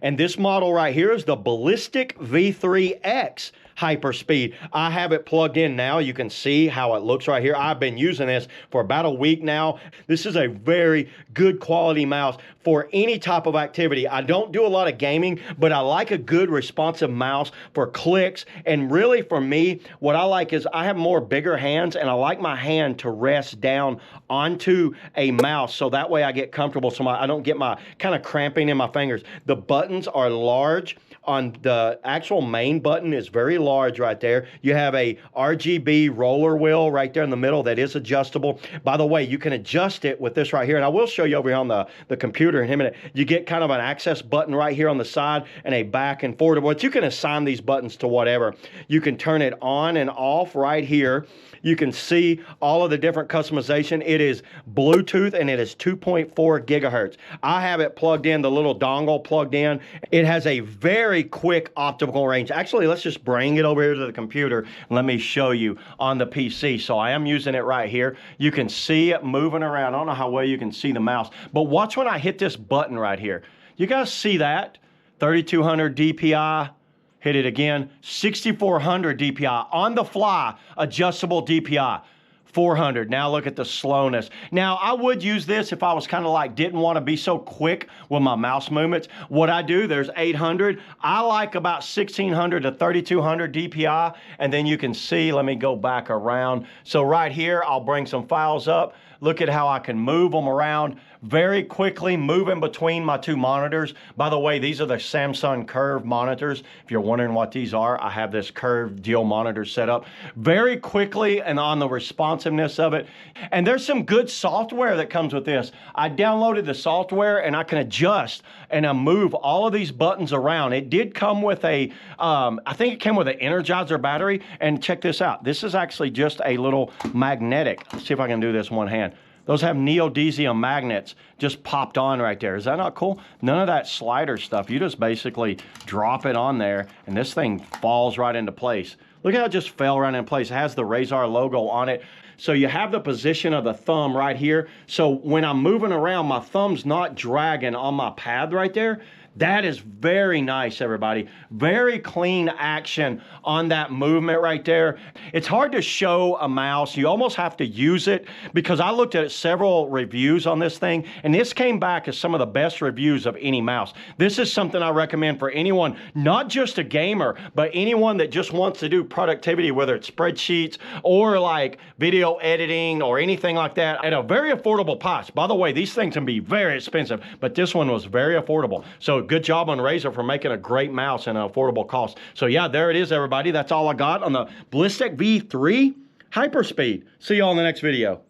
And this model right here is the Ballistic V3X HyperSpeed. I have it plugged in now. You can see how it looks right here. I've been using this for about a week now. This is a very good quality mouse for any type of activity. I don't do a lot of gaming, but I like a good responsive mouse for clicks. And really for me, what I like is I have more bigger hands, and I like my hand to rest down onto a mouse, so that way I get comfortable, so I don't get my kind of cramping in my fingers. The buttons are large. On the actual main button is very large right there. You have a RGB roller wheel right there in the middle that is adjustable. By the way, you can adjust it with this right here, and I will show you over here on the computer in a minute. You get kind of an access button right here on the side and a back and forward, but you can assign these buttons to whatever. You can turn it on and off right here. You can see all of the different customization. It is Bluetooth and it is 2.4 gigahertz. I have it plugged in, the little dongle plugged in. It has a very quick optical range. Actually, let's just bring it over here to the computer and let me show you on the PC. So I am using it right here. You can see it moving around. I don't know how well you can see the mouse, but watch when I hit this button right here. You guys see that? 3200 DPI. Hit it again, 6400 DPI, on the fly, adjustable DPI, 400. Now look at the slowness. Now I would use this if I was kind of like, didn't want to be so quick with my mouse movements. What I do, there's 800. I like about 1600 to 3200 DPI, and then you can see, let me go back around. So right here, I'll bring some files up. Look at how I can move them around very quickly, moving between my two monitors. By the way, these are the Samsung Curve monitors. If you're wondering what these are, I have this Curve dual monitor set up very quickly and on the responsiveness of it. And there's some good software that comes with this. I downloaded the software and I can adjust and move all of these buttons around. It did come with a, I think it came with an Energizer battery. And check this out. This is actually just a little magnetic. Let's see if I can do this one hand. Those have neodymium magnets just popped on right there. Is that not cool? None of that slider stuff. You just basically drop it on there and this thing falls right into place. Look how it just fell right in place. It has the Razer logo on it. So you have the position of the thumb right here. So when I'm moving around, my thumb's not dragging on my pad right there. That is very nice, everybody. Very clean action on that movement right there. It's hard to show a mouse. You almost have to use it, because I looked at several reviews on this thing, and this came back as some of the best reviews of any mouse. This is something I recommend for anyone, not just a gamer, but anyone that just wants to do productivity, whether it's spreadsheets or like video editing or anything like that, at a very affordable price. By the way, these things can be very expensive, but this one was very affordable. So good job on Razer for making a great mouse and an affordable cost. So yeah, there it is, everybody. That's all I got on the Ballistic V3 HyperSpeed. See you all in the next video.